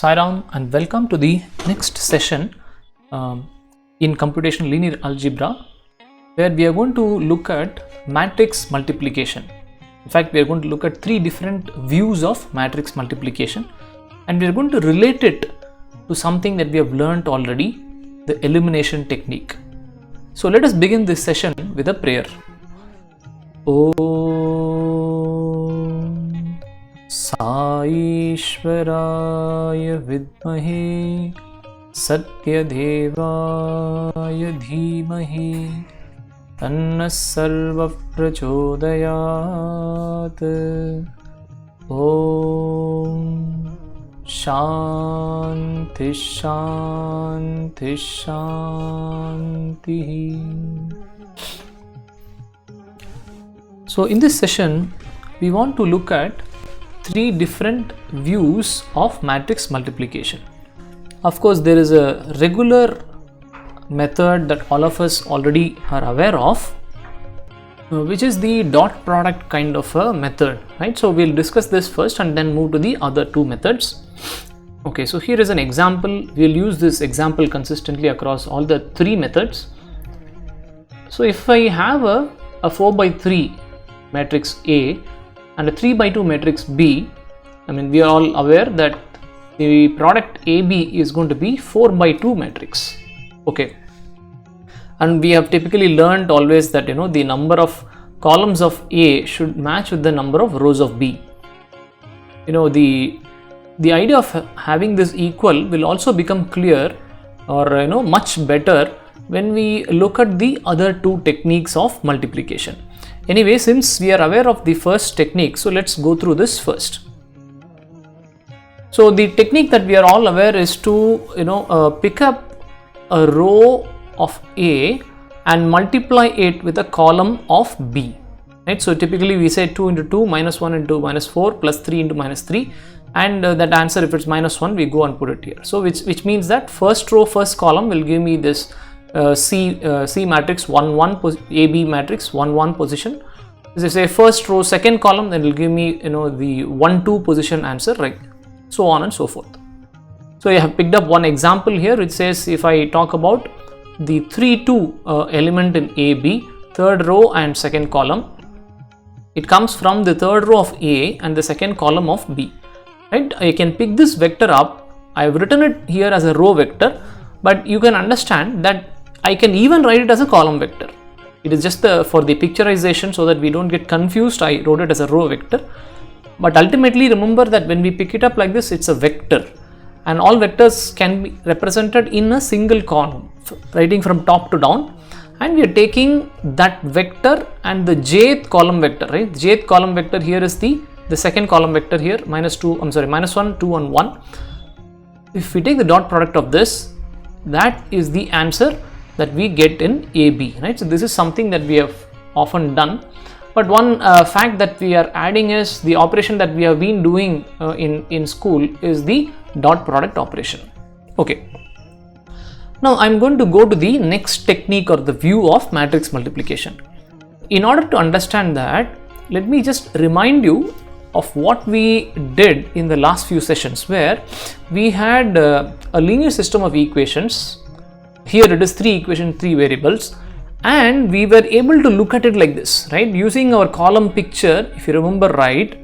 Sairam and welcome to the next session in computational linear algebra, where we are going to look at matrix multiplication. In fact, we are going to look at three different views of matrix multiplication, and we are going to relate it to something that we have learnt already, the elimination technique. So let us begin this session with a prayer. Om Sai Ishwaraya Vidmahe Satyadevaya Dhimahi Tanna Sarva Prachodayat. Om Shanti Shanti Shanti. So in this session, we want to look at three different views of matrix multiplication. Of course, there is a regular method that all of us already are aware of, which is the dot product kind of a method, right? So we'll discuss this first and then move to the other two methods. Okay, so here is an example. We'll use this example consistently across all the three methods. So if I have a 4 by 3 matrix A and a 3 by 2 matrix B, I mean, we are all aware that the product AB is going to be 4 by 2 matrix. Okay, and we have typically learned always that the number of columns of A should match with the number of rows of B. The idea of having this equal will also become clear or much better when we look at the other two techniques of multiplication. Anyway, since we are aware of the first technique, so let's go through this first. So the technique that we are all aware is to pick up a row of A and multiply it with a column of B, right? So typically we say 2 into 2 minus 1 into minus 4 plus 3 into minus 3, and that answer, if it's minus 1, we go and put it here. So which means that first row first column will give me this C matrix 1 1 AB matrix 1 1 position. As I say first row second column, then it will give me the 1 2 position answer, right? So on and so forth. So I have picked up one example here which says, if I talk about the 3 2 element in AB, third row and second column, it comes from the third row of A and the second column of B, right? I can pick this vector up. I have written it here as a row vector, but you can understand that I can even write it as a column vector. It is just for the picturization so that we don't get confused. I wrote it as a row vector, but ultimately remember that when we pick it up like this, it's a vector, and all vectors can be represented in a single column, writing from top to down, and we are taking that vector and the jth column vector, right? Jth column vector here is the second column vector here, minus 1, 2 and 1. If we take the dot product of this, that is the answer that we get in AB, right? So this is something that we have often done, but one fact that we are adding is the operation that we have been doing in school is the dot product operation. Okay, now I'm going to go to the next technique or the view of matrix multiplication. In order to understand that, let me just remind you of what we did in the last few sessions, where we had a linear system of equations. Here it is 3 equations, 3 variables, and we were able to look at it like this, right? Using our column picture, if you remember right,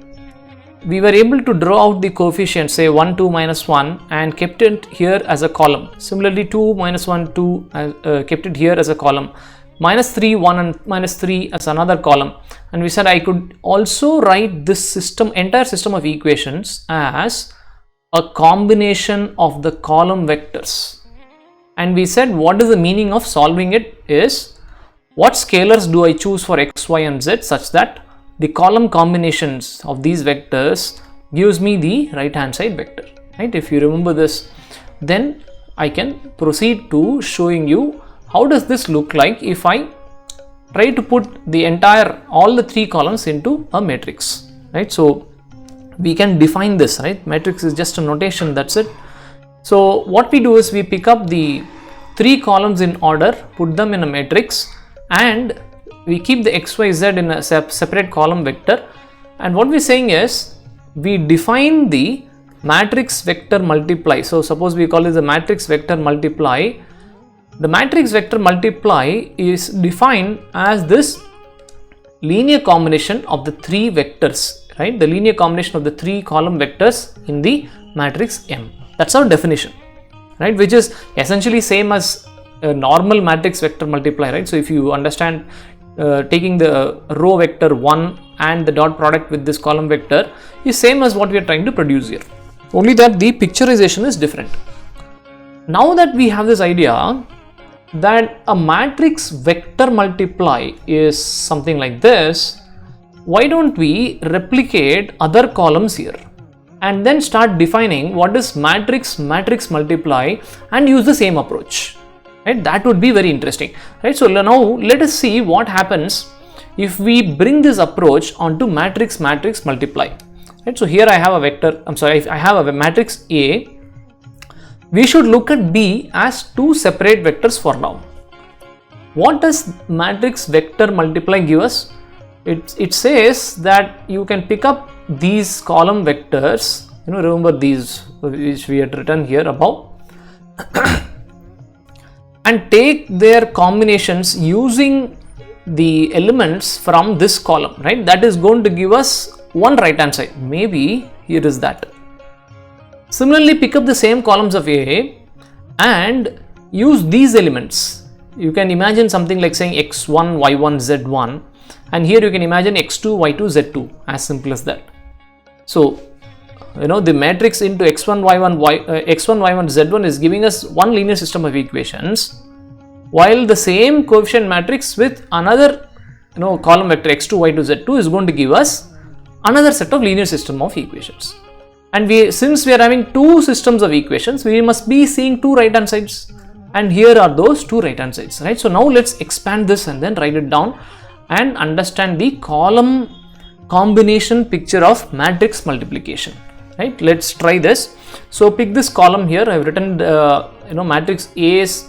we were able to draw out the coefficients, say 1 2 minus 1, and kept it here as a column. Similarly 2 minus 1 2, kept it here as a column, minus 3 1 and minus 3 as another column, and we said I could also write this entire system of equations as a combination of the column vectors. And we said what is the meaning of solving it is, what scalars do I choose for x, y and z such that the column combinations of these vectors gives me the right hand side vector, right? If you remember this, then I can proceed to showing you how does this look like if I try to put all the 3 columns into a matrix, right? So we can define this, right? Matrix is just a notation, that's it. So what we do is we pick up the 3 columns in order, put them in a matrix, and we keep the x, y, z in a separate column vector. And what we're saying is we define the matrix vector multiply. So suppose we call this a matrix vector multiply. The matrix vector multiply is defined as this linear combination of the three vectors, right? The linear combination of the three column vectors in the matrix M. That's our definition, right? Which is essentially same as a normal matrix vector multiply, right? So if you understand taking the row vector 1 and the dot product with this column vector is same as what we are trying to produce here, only that the picturization is different. Now that we have this idea that a matrix vector multiply is something like this, why don't we replicate other columns here and then start defining what is matrix multiply and use the same approach, right? That would be very interesting, right? So now let us see what happens if we bring this approach onto matrix multiply, right? So here I have a vector, if I have a matrix A, we should look at B as two separate vectors for now. What does matrix vector multiply give us? It says that you can pick up these column vectors, remember these which we had written here above, and take their combinations using the elements from this column, right? That is going to give us one right hand side. Maybe here is that. Similarly, pick up the same columns of A and use these elements. You can imagine something like saying x1, y1, z1, and here you can imagine x2, y2, z2, as simple as that. So, the matrix into x1, y1, x1, y1, z1 is giving us one linear system of equations, while the same coefficient matrix with another column vector x2, y2, z2 is going to give us another set of linear system of equations. And since we are having two systems of equations, we must be seeing two right hand sides, and here are those two right hand sides, right? So now let's expand this and then write it down and understand the column combination picture of matrix multiplication, right? Let's try this. So pick this column here. I've written matrix A's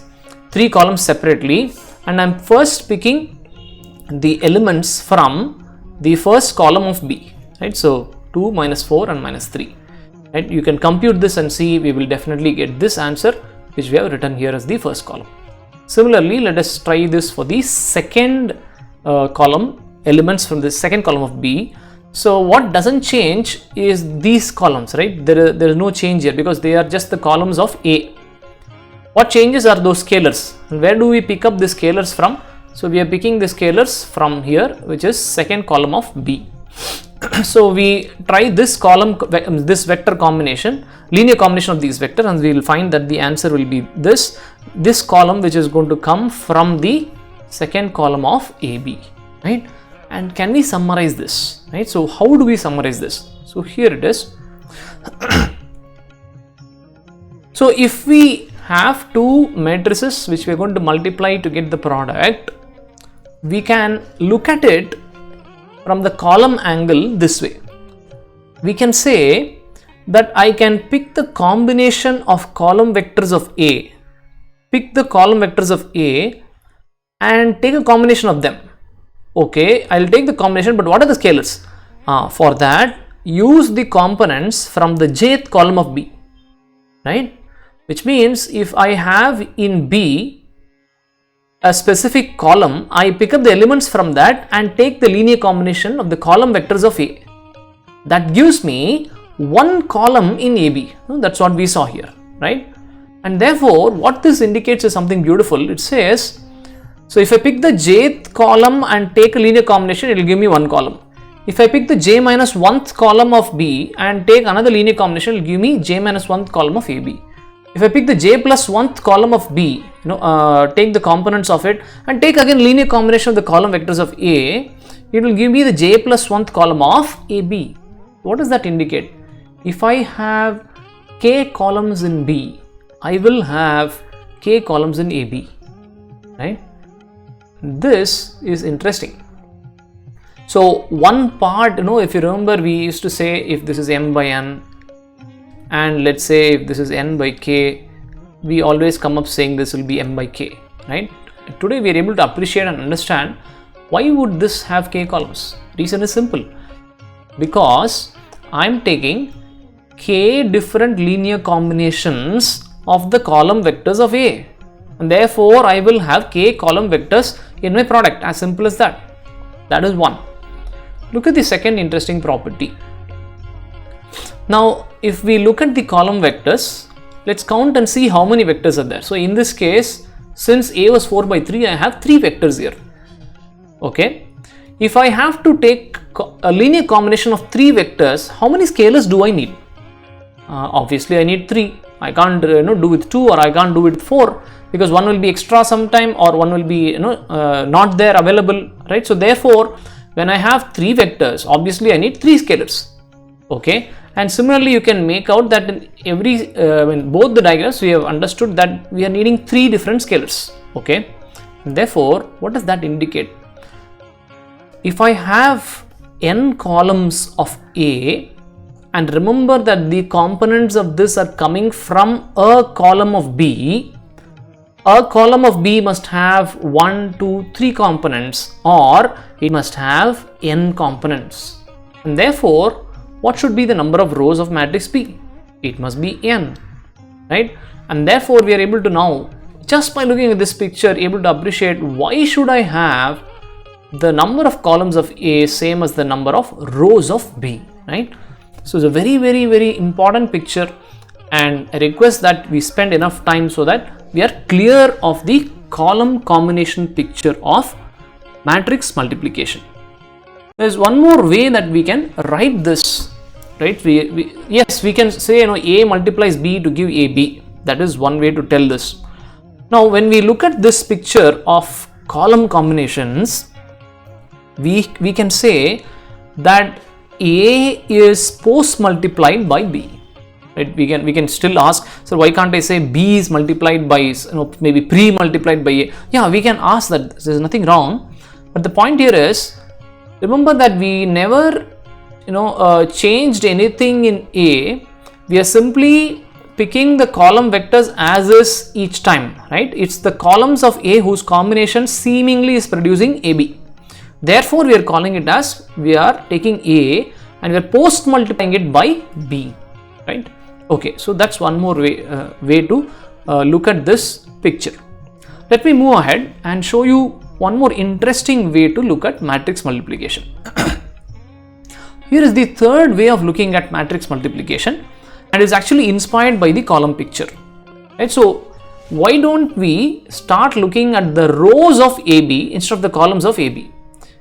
three columns separately, and I'm first picking the elements from the first column of B, right? So 2, -4 and -3. Right? You can compute this and see we will definitely get this answer which we have written here as the first column. Similarly, let us try this for the second column, elements from the second column of B. So what doesn't change is these columns, right? There is no change here because they are just the columns of A. What changes are those scalars. Where do we pick up the scalars from? So we are picking the scalars from here, which is second column of B. So we try this column, this vector combination, linear combination of these vectors, and we will find that the answer will be this column, which is going to come from the second column of AB, right? And can we summarize this, right? So how do we summarize this? So here it is. So if we have two matrices which we are going to multiply to get the product, we can look at it from the column angle this way. We can say that I can pick the combination of column vectors of A, pick the column vectors of A and take a combination of them. Okay, I will take the combination, but what are the scalars? For that, use the components from the jth column of B, right? Which means if I have in B a specific column, I pick up the elements from that and take the linear combination of the column vectors of A. That gives me one column in AB. That's what we saw here, right? And therefore, what this indicates is something beautiful. It says, so if I pick the jth column and take a linear combination, it will give me one column. If I pick the j minus 1th column of B and take another linear combination, it will give me j minus 1th column of AB. If I pick the j plus 1th column of B, take the components of it and take again linear combination of the column vectors of A, it will give me the j plus 1th column of AB. What does that indicate? If I have k columns in B, I will have k columns in AB, right? This is interesting. So one part, if you remember, we used to say if this is m by n, and let's say if this is n by k, we always come up saying this will be m by k, right? Today we are able to appreciate and understand why would this have k columns. Reason is simple, because I'm taking k different linear combinations of the column vectors of A, and therefore I will have k column vectors in my product, as simple as that. That is one. Look at the second interesting property. Now if we look at the column vectors, let's count and see how many vectors are there. So in this case, since A was 4 by 3, I have 3 vectors here. Okay. If I have to take a linear combination of 3 vectors, how many scalars do I need? Obviously I need 3. I can't do with 2, or I can't do with 4, because one will be extra sometime, or one will be not there available, right? So therefore when I have 3 vectors, obviously I need 3 scalars. Okay. And similarly you can make out that in every in both the diagrams we have understood that we are needing 3 different scalars. Okay. And therefore what does that indicate? If I have n columns of A, and remember that the components of this are coming from a column of B, a column of B must have 1, 2, 3 components, or it must have n components. And therefore what should be the number of rows of matrix B? It must be n, right? And therefore we are able to now, just by looking at this picture, able to appreciate why should I have the number of columns of A same as the number of rows of B, right? So it's a very, very, very important picture, and I request that we spend enough time so that we are clear of the column combination picture of matrix multiplication. There is one more way that we can write this, right? Yes, we can say A multiplies B to give AB. That is one way to tell this. Now when we look at this picture of column combinations, we can say that A is post multiplied by B, right? We can still ask, so why can't I say B is multiplied by maybe pre multiplied by A? Yeah, we can ask that. There is nothing wrong, but the point here is, remember that we never changed anything in A. We are simply picking the column vectors as is each time, right? It's the columns of A whose combination seemingly is producing AB. Therefore we are calling it as, we are taking A and we are post multiplying it by B, right? Okay, so that's one more way to look at this picture. Let me move ahead and show you one more interesting way to look at matrix multiplication. Here is the third way of looking at matrix multiplication, and is actually inspired by the column picture, right? So why don't we start looking at the rows of AB instead of the columns of AB?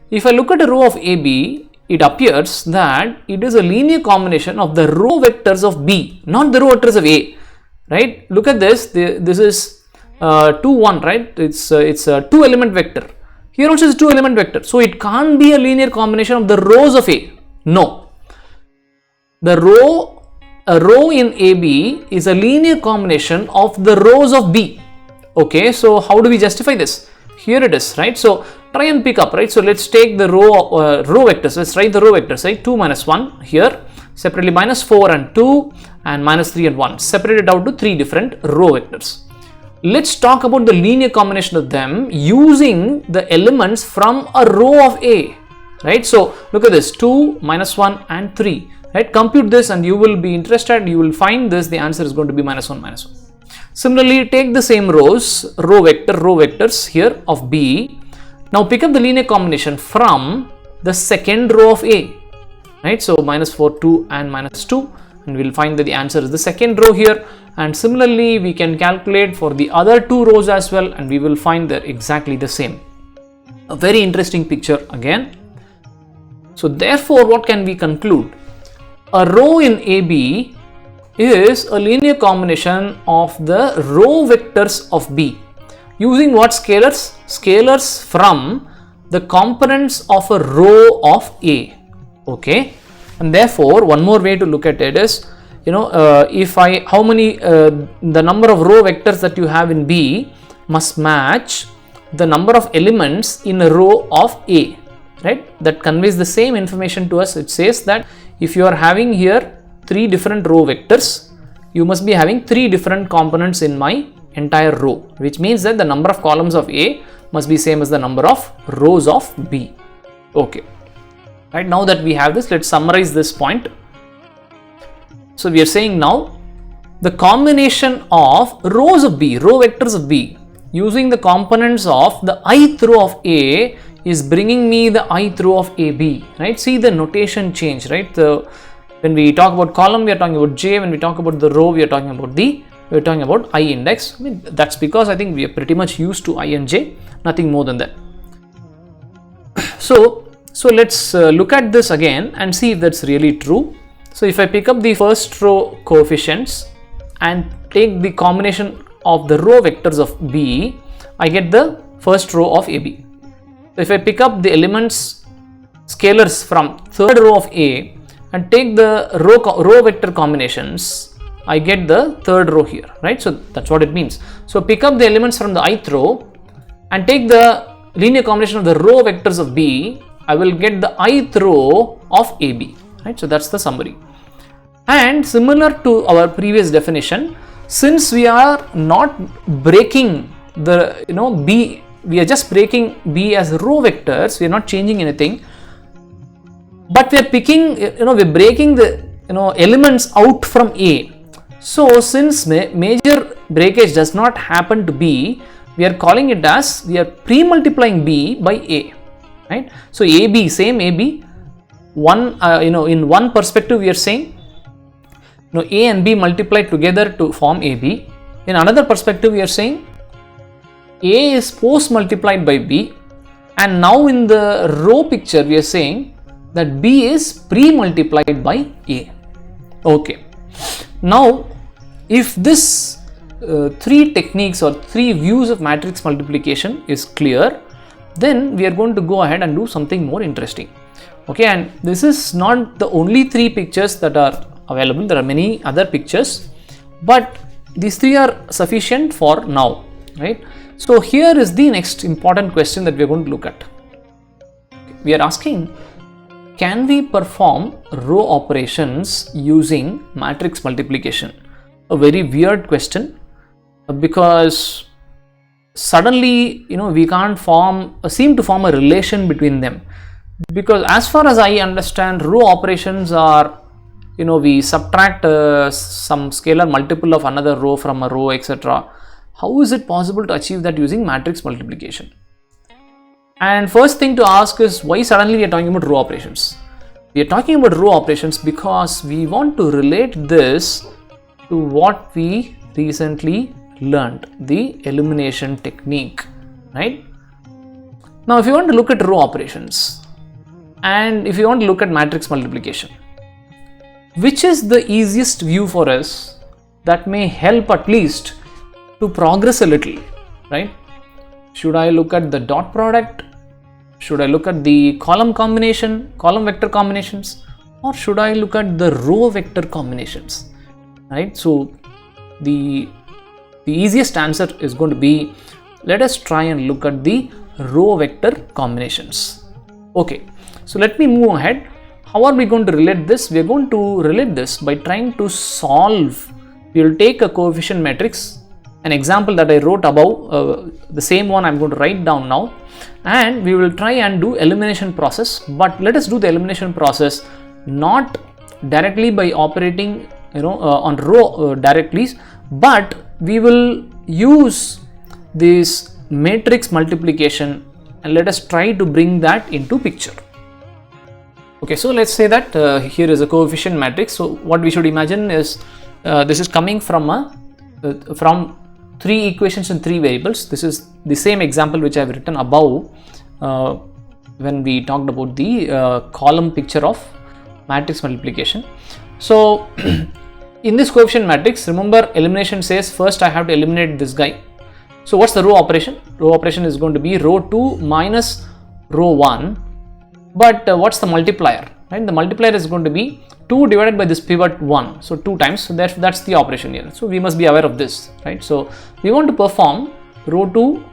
If I look at a row of AB, it appears that it is a linear combination of the row vectors of B, not the row vectors of A, right? Look at this. This is 2, 1, right? It's a 2 element vector. Here also is a 2 element vector. So it can't be a linear combination of the rows of A. No. A row in AB is a linear combination of the rows of B. Okay, so how do we justify this? Here it is, right? So try and pick up, right? So let's take the row vectors. Let's write the row vectors, right? 2 minus 1 here, separately minus 4 and 2, and minus 3 and 1, separated out to 3 different row vectors. Let's talk about the linear combination of them using the elements from a row of A, right? So look at this, 2, minus 1 and 3, right? Compute this and you will be interested. You will find this, the answer is going to be minus 1, minus 1. Similarly, take the same rows, row vectors here of B. Now pick up the linear combination from the second row of A, right? So minus 4, 2 and minus 2, and we will find that the answer is the second row here. And similarly, we can calculate for the other 2 rows as well, and we will find they're exactly the same. A very interesting picture again. So therefore, what can we conclude? A row in AB is a linear combination of the row vectors of B. Using what scalars? Scalars from the components of a row of A. Okay, and therefore one more way to look at it is, the number of row vectors that you have in B must match the number of elements in a row of A, right? That conveys the same information to us. It says that if you are having here 3 different row vectors, you must be having 3 different components in my entire row, which means that the number of columns of A must be same as the number of rows of B. Okay, right, now that we have this, let's summarize this point. So we are saying now the combination of rows of B, row vectors of B, using the components of the ith row of A is bringing me the ith row of AB, right? See the notation change, right? When we talk about column, we are talking about J. When we talk about the row, we are talking about I index. I mean, that's because I think we are pretty much used to I and J, nothing more than that. So let's look at this again and see if that's really true. So if I pick up the first row coefficients and take the combination of the row vectors of B, I get the first row of AB. So if I pick up the elements scalars from third row of A and take the row vector combinations, I get the third row here, right? So that's what it means. So pick up the elements from the ith row and take the linear combination of the row vectors of B, I will get the ith row of AB, right? So that's the summary. And similar to our previous definition, since we are not breaking the B, we are just breaking B as row vectors, we are not changing anything, but we are picking, we are breaking the elements out from A. So since major breakage does not happen to B, we are calling it as, we are pre-multiplying B by A, right? So AB, same AB, one in one perspective we are saying A and B multiplied together to form AB. In another perspective we are saying A is post multiplied by B, and now in the row picture we are saying that B is pre-multiplied by A. Okay. Now if this three techniques or three views of matrix multiplication is clear, then we are going to go ahead and do something more interesting. Okay, and this is not the only three pictures that are available. There are many other pictures, but these three are sufficient for now, right? So here is the next important question that we are going to look at. We are asking, can we perform row operations using matrix multiplication? A very weird question, because suddenly we can't seem to form a relation between them, because as far as I understand, row operations are we subtract some scalar multiple of another row from a row, etc. How is it possible to achieve that using matrix multiplication? And first thing to ask is, why suddenly we are talking about row operations? We are talking about row operations because we want to relate this to what we recently learned, the elimination technique, right? Now if you want to look at row operations and if you want to look at matrix multiplication, which is the easiest view for us that may help at least to progress a little, right? Should I look at the dot product? Should I look at the column vector combinations, or should I look at the row vector combinations, right? So the easiest answer is going to be, let us try and look at the row vector combinations. Okay, so let me move ahead. How are we going to relate this? We are going to relate this by trying to solve. We will take a coefficient matrix, an example that I wrote above, the same one I am going to write down now, and we will try and do elimination process. But let us do the elimination process not directly by operating on row directly, but we will use this matrix multiplication and let us try to bring that into picture. Okay, so let's say that here is a coefficient matrix. So what we should imagine is this is coming from from three equations and three variables. This is the same example which I have written above when we talked about the column picture of matrix multiplication. So in this coefficient matrix, remember elimination says first I have to eliminate this guy. So what's the row operation? Row operation is going to be row 2 minus row 1. But what's the multiplier? Right? The multiplier is going to be 2 divided by this pivot 1. So 2 times. So that's the operation here. So we must be aware of this, right? So we want to perform row 2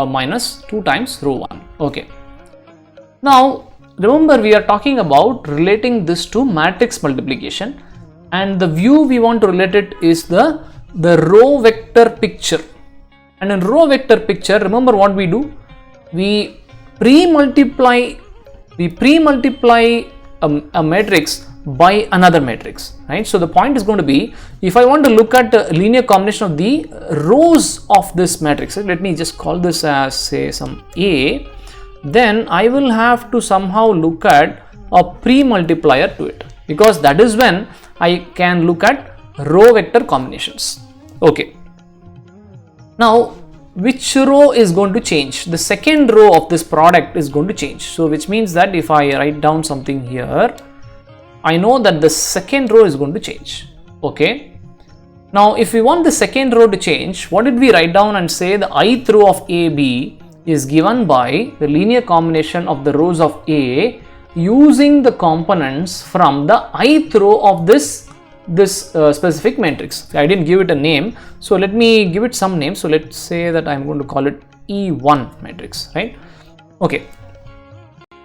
minus 2 times row 1. Okay. Now remember, we are talking about relating this to matrix multiplication, and the view we want to relate it is the row vector picture. And in row vector picture, remember what we do? We pre-multiply a matrix by another matrix, right? So the point is going to be, if I want to look at a linear combination of the rows of this matrix, let me just call this as say some A, then I will have to somehow look at a pre-multiplier to it, because that is when I can look at row vector combinations. Okay. Now, which row is going to change? The second row of this product is going to change. So, which means that if I write down something here, I know that the second row is going to change. Okay. Now, if we want the second row to change, what did we write down and say the ith row of AB is given by the linear combination of the rows of A using the components from the ith row of this specific matrix. I didn't give it a name, so let me give it some name. So let's say that I'm going to call it E1 matrix, right? Okay.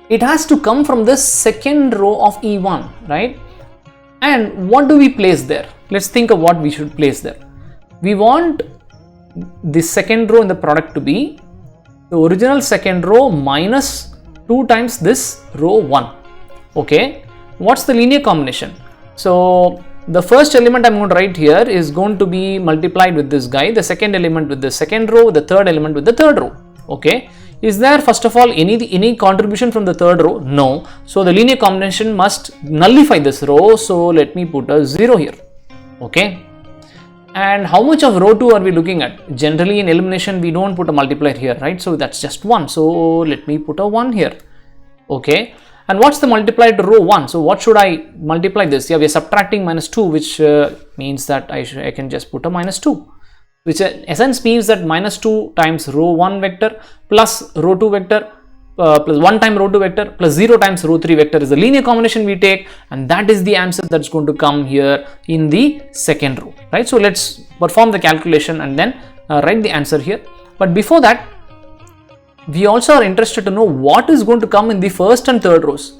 It has to come from the second row of E1, right? And what do we place there? Let's think of what we should place there. We want the second row in the product to be the original second row minus 2 times this row 1. Okay. What's the linear combination? So the first element I'm going to write here is going to be multiplied with this guy, the second element with the second row, the third element with the third row. Okay. Is there first of all any contribution from the third row? No. So the linear combination must nullify this row. So let me put a 0 here. Okay. And how much of row 2 are we looking at? Generally in elimination we don't put a multiplier here, right? So that's just 1. So let me put a 1 here. Okay. And what's the multiplier to row 1? So what should I multiply this? Yeah, we are subtracting minus 2, which means that I can just put a minus 2, which in essence means that minus 2 times row 1 vector plus row 2 vector plus 1 time row 2 vector plus 0 times row 3 vector is the linear combination we take, and that is the answer that's going to come here in the second row, right? So let's perform the calculation and then write the answer here. But before that, we also are interested to know what is going to come in the first and third rows.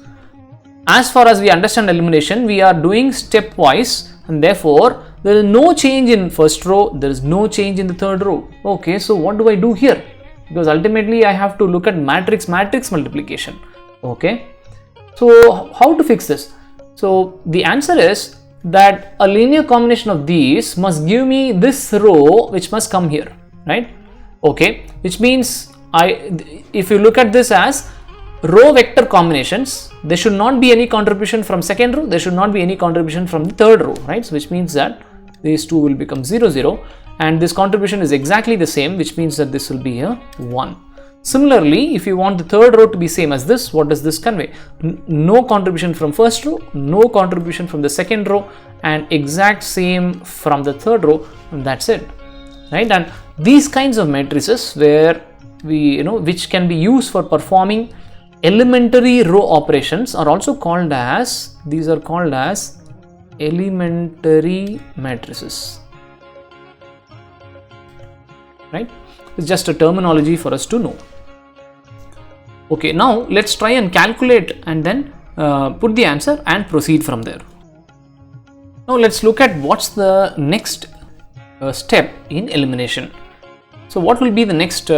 As far as we understand elimination, we are doing stepwise, and therefore there is no change in first row, there is no change in the third row. Okay, so what do I do here? Because ultimately I have to look at matrix multiplication. Okay, so how to fix this? So the answer is that a linear combination of these must give me this row, which must come here, right? Okay, which means if you look at this as row vector combinations, there should not be any contribution from second row, there should not be any contribution from the third row, right? So which means that these two will become 0, 0, and this contribution is exactly the same, which means that this will be a 1. Similarly, if you want the third row to be same as this, what does this convey? No contribution from first row, no contribution from the second row, and exact same from the third row, and that's it, right? And these kinds of matrices where which can be used for performing elementary row operations are also called as, these are called as elementary matrices, right? It's just a terminology for us to know. Okay, now let's try and calculate and then put the answer and proceed from there. Now let's look at what's the next step in elimination. So what will be the next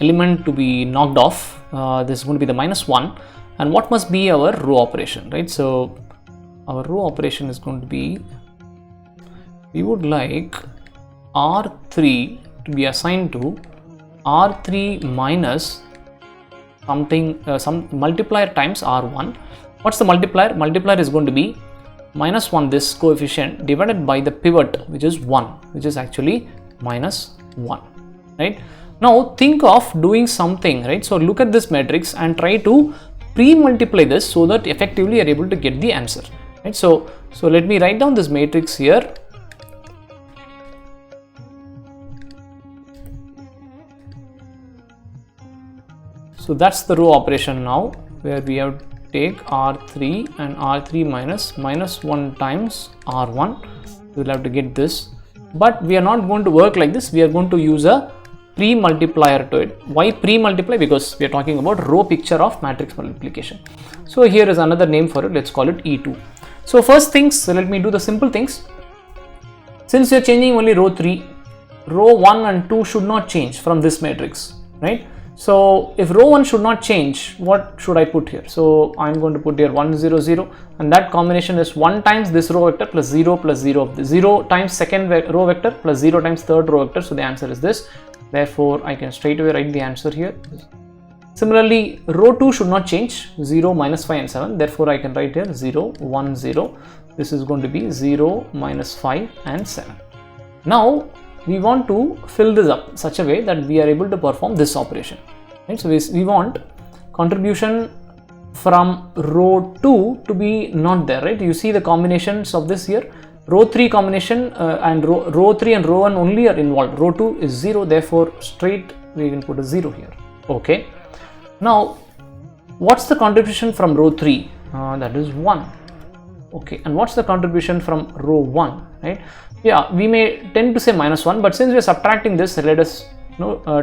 element to be knocked off? This is going to be the minus 1, and what must be our row operation, right? So our row operation is going to be, we would like R3 to be assigned to R3 minus something, some multiplier times R1. What's the multiplier? Multiplier is going to be minus 1, this coefficient, divided by the pivot, which is 1, which is actually minus 1, right? Now think of doing something, right? So look at this matrix and try to pre-multiply this so that effectively you are able to get the answer, right? So let me write down this matrix here. So that's the row operation now, where we have to take R3 and R3 minus 1 times R1. We will have to get this, but we are not going to work like this. We are going to use a pre-multiplier to it. Why pre-multiply? Because we are talking about row picture of matrix multiplication. So here is another name for it. Let's call it E2. So first things, let me do the simple things. Since we are changing only row 3, row 1 and 2 should not change from this matrix, right? So if row 1 should not change, what should I put here? So I'm going to put here 1 0 0, and that combination is 1 times this row vector plus 0 of the 0 times second row vector plus 0 times third row vector. So the answer is this. Therefore I can straight away write the answer here. Similarly, row 2 should not change, 0 minus 5 and 7. Therefore I can write here 0 1 0. This is going to be 0 minus 5 and 7. Now we want to fill this up such a way that we are able to perform this operation, right? So we want contribution from row 2 to be not there, right? You see the combinations of this here. Row 3 combination and row 3 and row 1 only are involved. Row 2 is 0, therefore straight we can put a 0 here. Okay. Now what's the contribution from row 3? That is 1. Okay, and what's the contribution from row 1, right? Yeah, we may tend to say minus 1, but since we are subtracting this, let us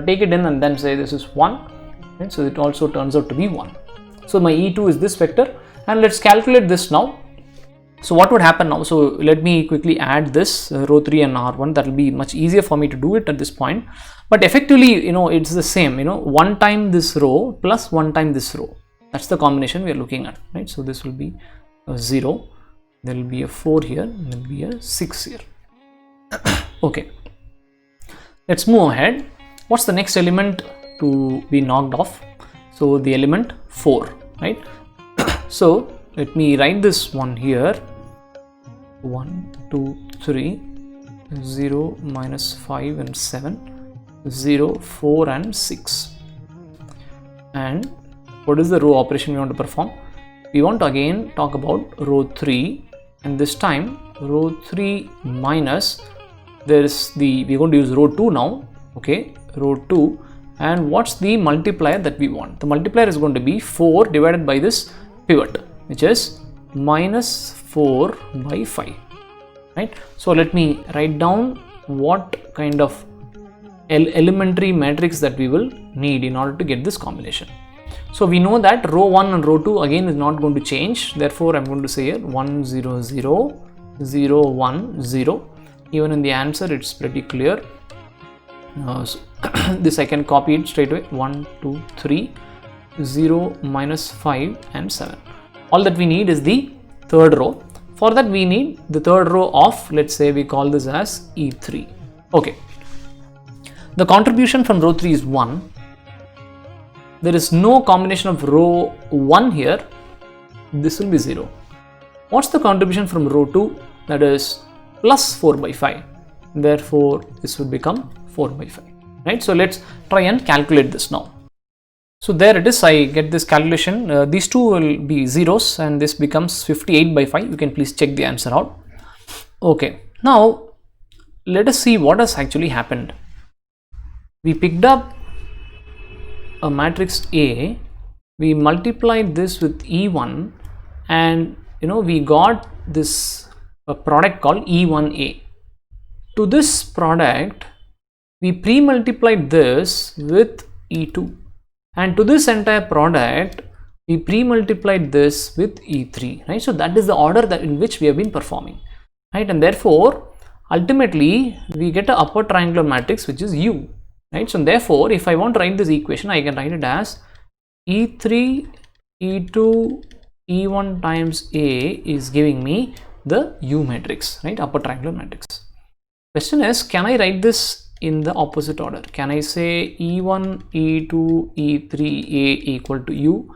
take it in and then say this is 1, right? So it also turns out to be 1. So my E2 is this vector, and let's calculate this now. So what would happen now? So let me quickly add this row 3 and R1. That will be much easier for me to do it at this point, but effectively it's the same, 1 time this row plus 1 time this row. That's the combination we are looking at, right? So this will be a 0, there will be a 4 here, and there will be a 6 here. Okay, let's move ahead. What's the next element to be knocked off? So the element 4, right? So let me write this one here. 1 2 3 0 minus 5 and 7, 0 4 and 6. And what is the row operation we want to perform? We want to again talk about row 3, and this time row 3 minus, there is we're going to use row 2 now. Okay, row 2, and what's the multiplier that we want? The multiplier is going to be 4 divided by this pivot, which is minus 4 by 5, right? So let me write down what kind of elementary matrix that we will need in order to get this combination. So we know that row 1 and row 2 again is not going to change, therefore I'm going to say here 1 0 0 0 1 0. Even in the answer it's pretty clear. So this I can copy it straight away. 1 2 3 0 minus 5 and 7. All that we need is the third row. For that we need the third row of, let's say we call this as E3. Okay, the contribution from row 3 is 1. There is no combination of row 1 here. This will be 0. What's the contribution from row 2? That is plus 4 by 5. Therefore this will become 4 by 5, right? So let's try and calculate this now. So there it is, I get this calculation. These two will be zeros and this becomes 58 by 5. You can please check the answer out. Okay, now let us see what has actually happened. We picked up a matrix A, we multiplied this with E1, and we got this product called E1A. To this product we pre-multiplied this with E2, and to this entire product we pre-multiplied this with E3, right? So that is the order that in which we have been performing, right? And therefore ultimately we get an upper triangular matrix which is U, right? So therefore if I want to write this equation, I can write it as E3 E2 E1 times A is giving me the U matrix, right? Upper triangular matrix. Question is, can I write this in the opposite order? Can I say E1 E2 E3 A equal to U?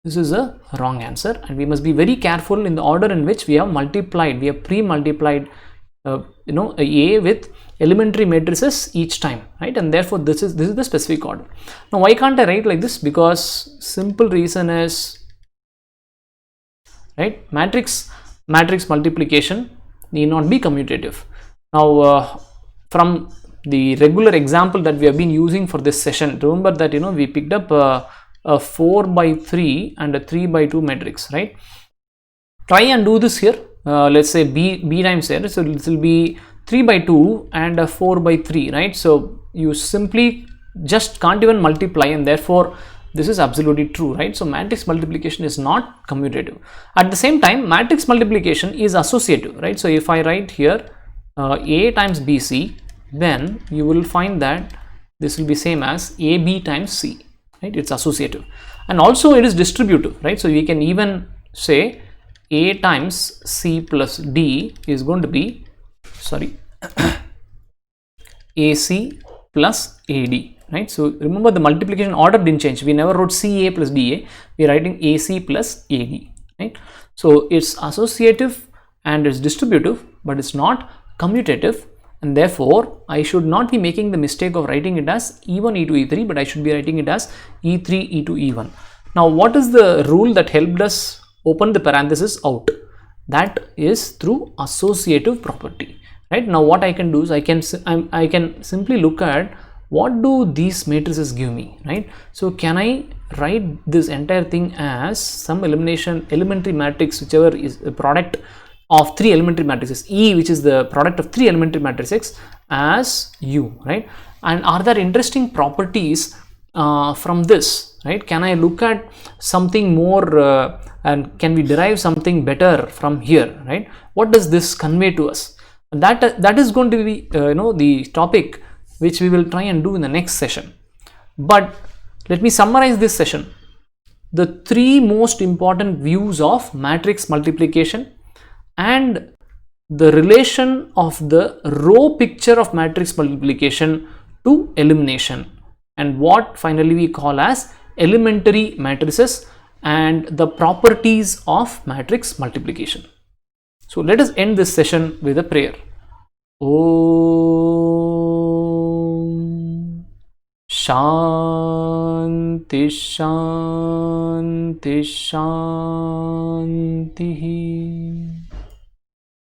This is a wrong answer, and we must be very careful in the order in which we have multiplied. We have pre-multiplied A with elementary matrices each time, right? And therefore this is the specific order. Now why can't I write like this? Because simple reason is, right, matrix multiplication need not be commutative. Now from the regular example that we have been using for this session, remember that we picked up a 4 by 3 and a 3 by 2 matrix, right? Try and do this here. Let's say b times here, so this will be 3 by 2 and a 4 by 3, right? So you simply just can't even multiply, and therefore this is absolutely true, right? So matrix multiplication is not commutative. At the same time, matrix multiplication is associative, right? So if I write here A times BC, then you will find that this will be same as AB times C, right? It's associative, and also it is distributive, right? So we can even say A times C plus D is going to be, sorry, AC plus AD, right? So remember, the multiplication order didn't change. We never wrote CA plus DA. We are writing AC plus AD, right? So it's associative and it's distributive, but it's not commutative, and therefore I should not be making the mistake of writing it as E1 E2 E3, but I should be writing it as E3 E2 E1. Now what is the rule that helped us open the parenthesis out? That is through associative property, right? Now what I can do is I can simply look at what do these matrices give me, right? So can I write this entire thing as some elementary matrix, whichever is a product of three elementary matrices, E, which is the product of three elementary matrices, as U, right? And are there interesting properties from this, right? Can I look at something more and can we derive something better from here, right? What does this convey to us? That is going to be the topic which we will try and do in the next session. But let me summarize this session. The three most important views of matrix multiplication and the relation of the row picture of matrix multiplication to elimination, and what finally we call as elementary matrices and the properties of matrix multiplication. So let us end this session with a prayer. Om Shanti Shanti Shanti.